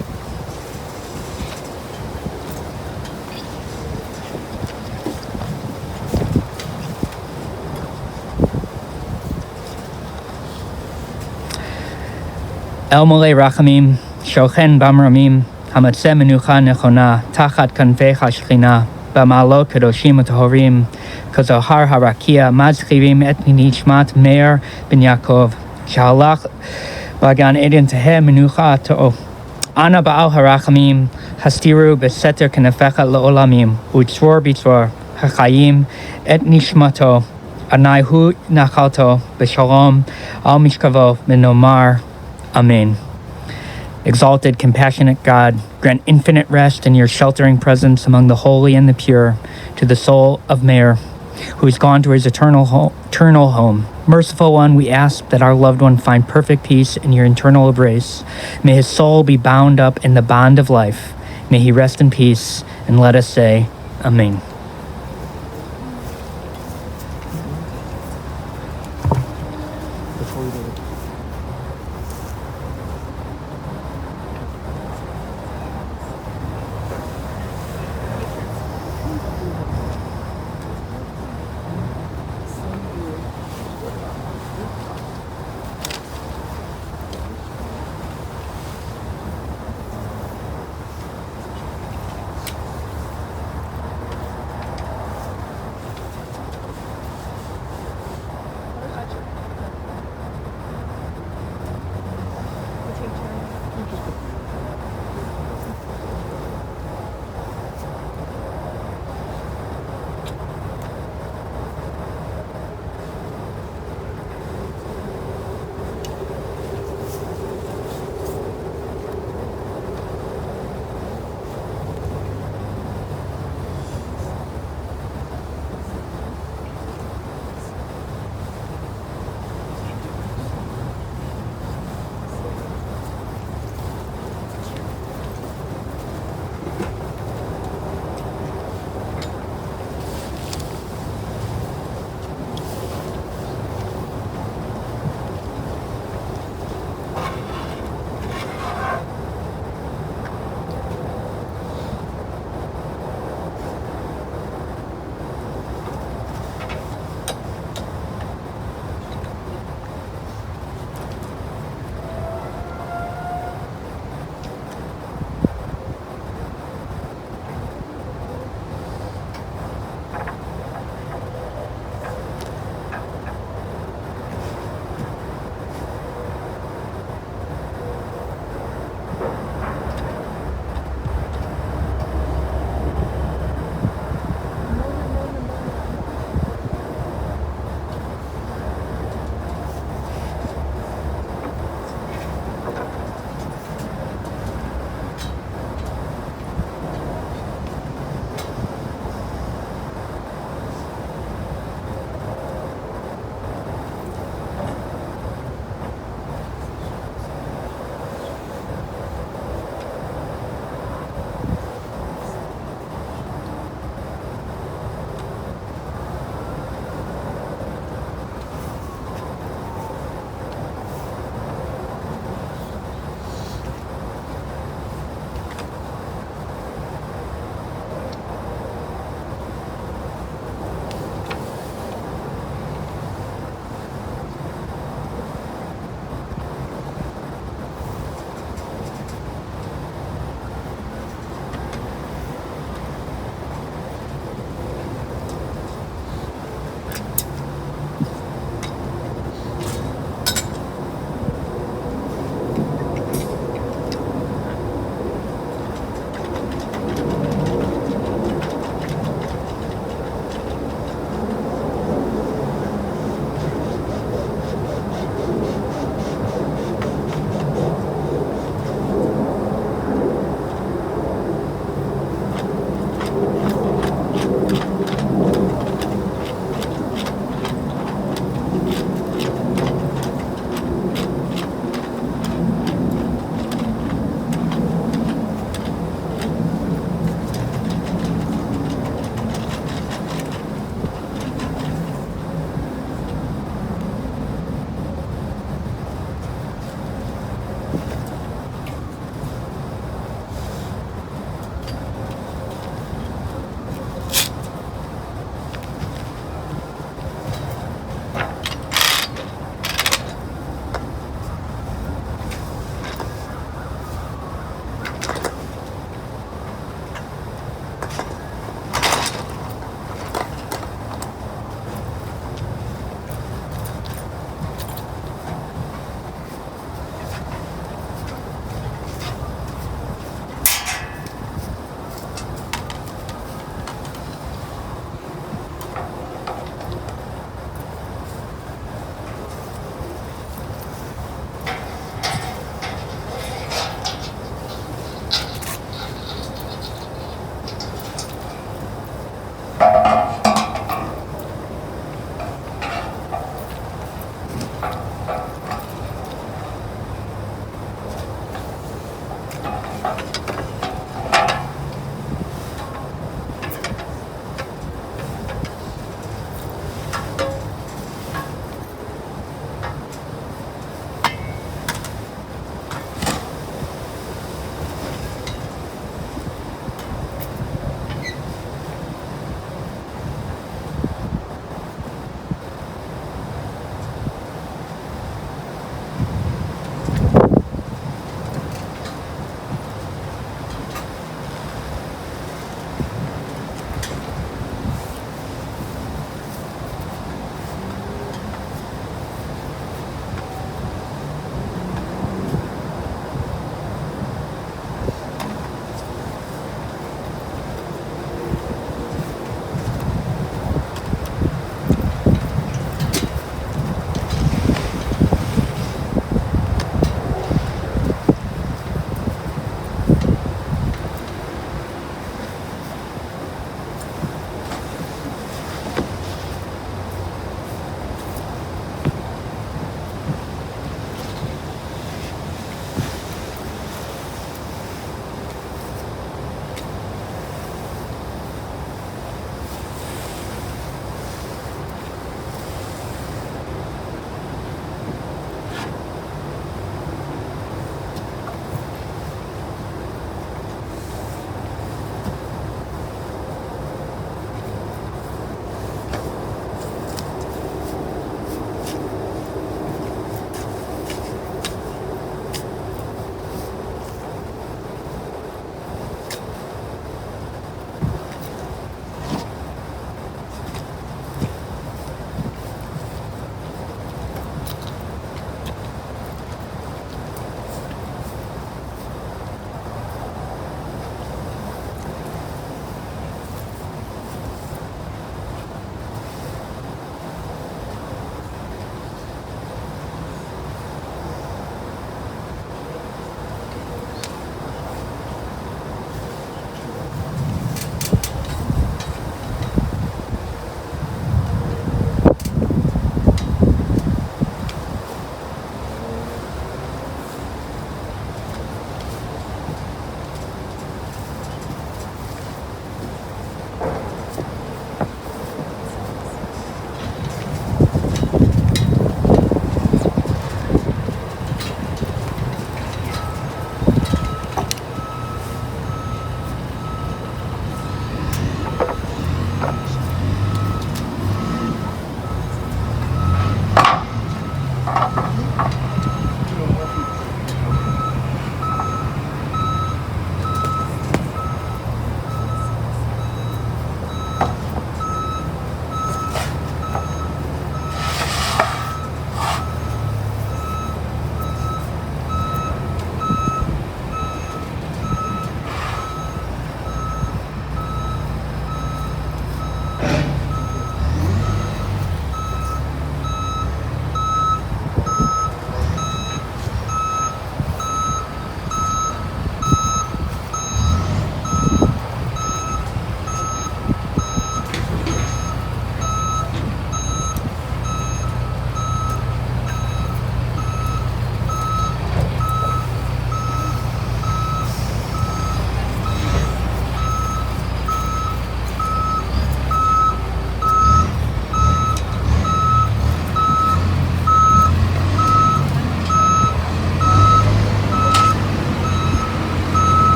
El Molei Rachamim, Shochen Bamramim, Hamatzeh Menucha Nechona, Tachat Kanvecha Shechina, Bamalo Kedoshim U'Tahorim, Kazohar Harakia, Mazchivim Et Nishmat Meir Ben Yaakov, Shahalach Bagan Eden Tehe Menucha To'o. Ana Ba'al Harachamim, Hastiru Beseter Kenefecha Le'olamim, U'Tzror B'Tzror, Hachayim Et Nishmato, Anaihu Nachalto, B'Shalom, Al Mishkavo, Menomar, Amen. Exalted, compassionate God, grant infinite rest in your sheltering presence among the holy and the pure to the soul of Meir, who has gone to his eternal home. Merciful one, we ask that our loved one find perfect peace in your eternal embrace. May his soul be bound up in the bond of life. May he rest in peace, and let us say, Amen.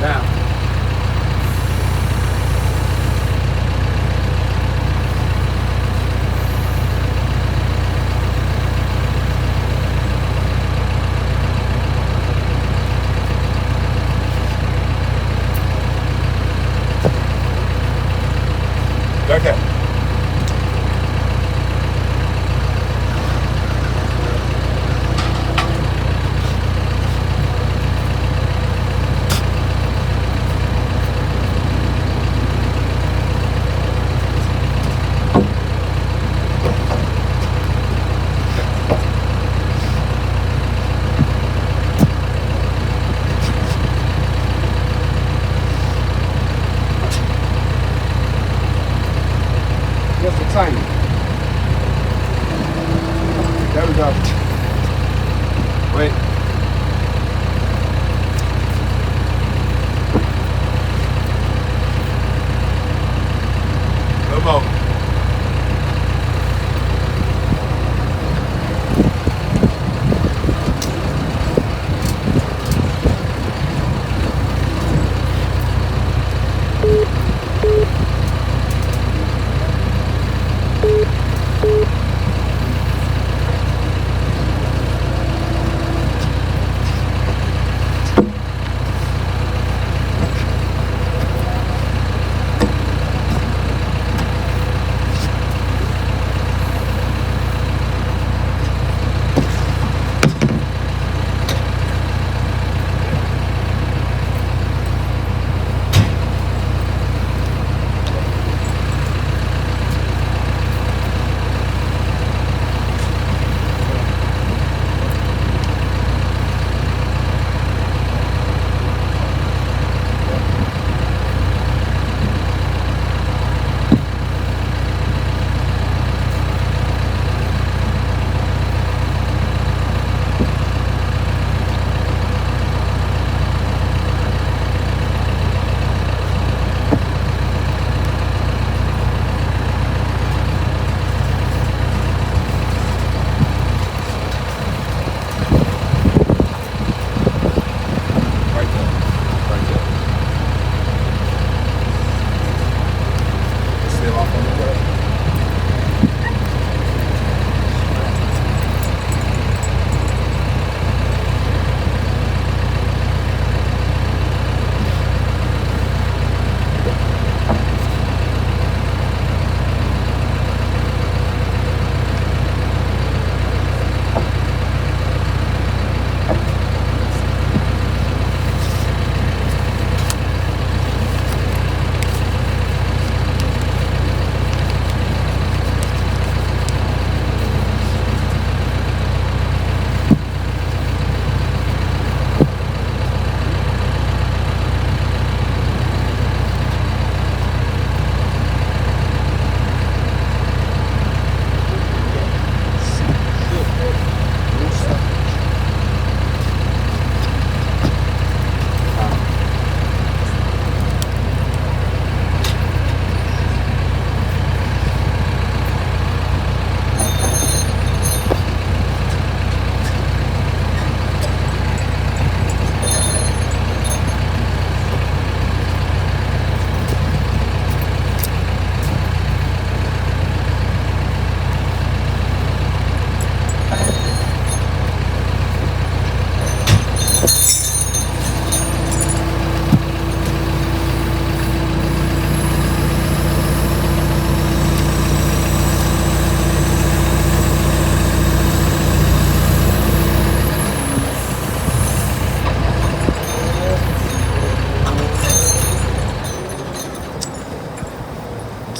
Now. Okay. Just a tiny. There we go. Wait. No more.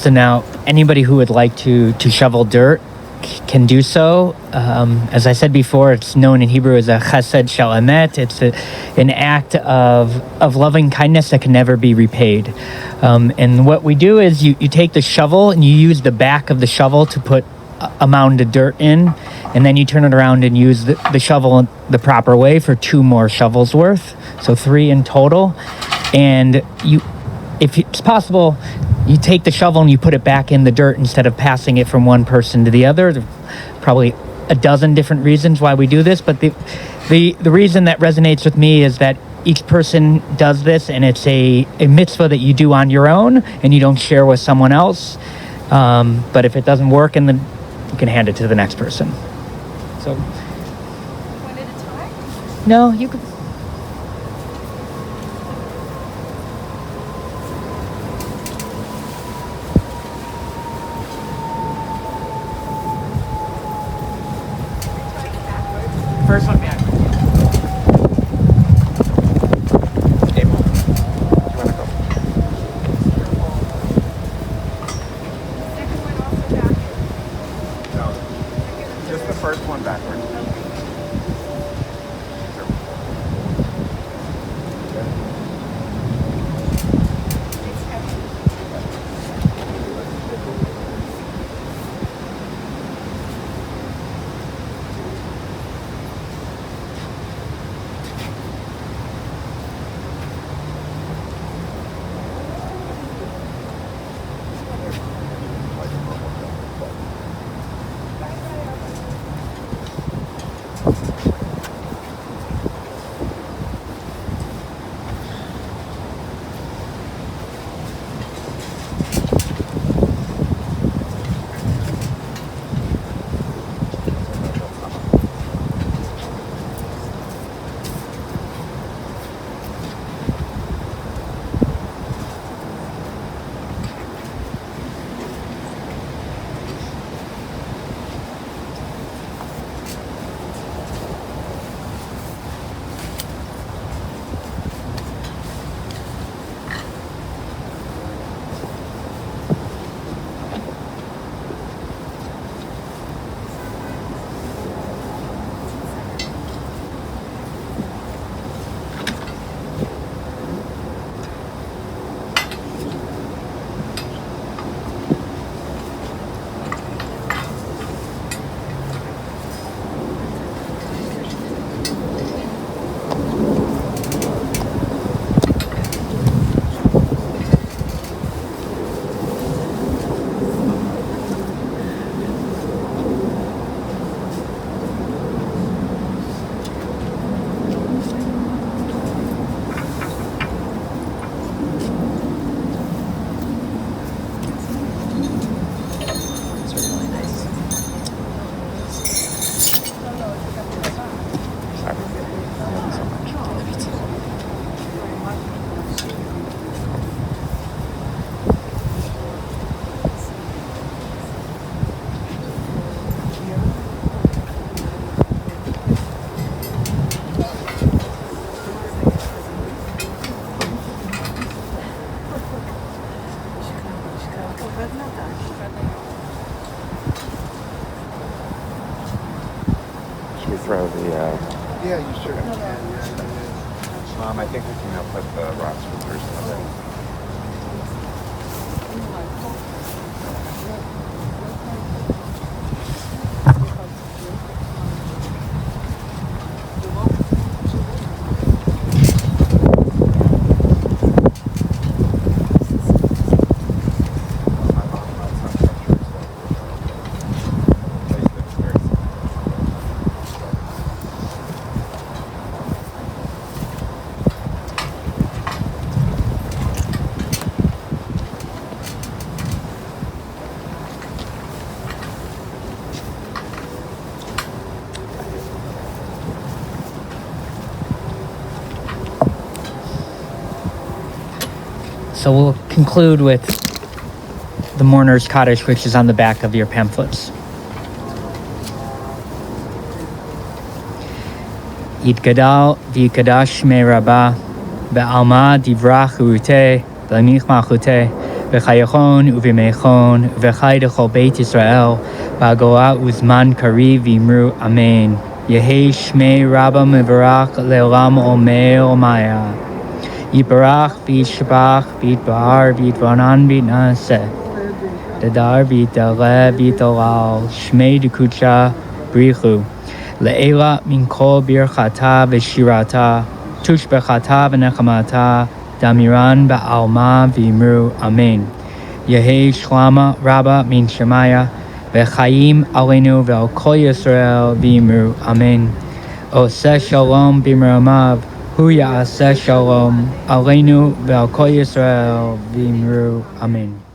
So now anybody who would like to shovel dirt can do so. As I said before, it's known in Hebrew as a chesed shel emet. It's an act of loving kindness that can never be repaid. And what we do is you take the shovel and you use the back of the shovel to put a mound of dirt in, and then you turn it around and use the shovel the proper way for 2 more shovels worth, so 3 in total. And if it's possible, you take the shovel and you put it back in the dirt instead of passing it from one person to the other. There are probably a dozen different reasons why we do this, but the reason that resonates with me is that each person does this, and it's a mitzvah that you do on your own and you don't share with someone else. But if it doesn't work, you can hand it to the next person. So, One at a time? no, you could. First one back. Abel, do you want to go? Second one also back. No, just the first one backwards. Should we throw the, Yeah, you sure can. I think we can now put the rocks for Thursday. So we'll conclude with the mourner's cottage, which is on the back of your pamphlets. Yitgadal v'yikadash shmei Rabbah be'alma divrach urute b'lamich malchute v'chayachon uv'meichon v'chay d'chol Beit Yisrael ba'agora uzman kariv v'imru amen. Yehei shmei Rabbah mevarach le'olam omer omaya. Yibarach v'yishbach v'yitbar v'yitvanan v'yitnaseh. Dadar v'yitale v'yitalal shmei d'kucha brichu. Le'ela min kol birchata v'shirata tushbechata v'nechamata damiran ba'alma v'imru amen. Yehei shlama rabba min shemaya v'chayim alenu v'al kol Yisrael v'imru amen. Oseh shalom b'miramav Hu ya'aseh shalom aleinu ve'al kol Yisrael v'imru amen.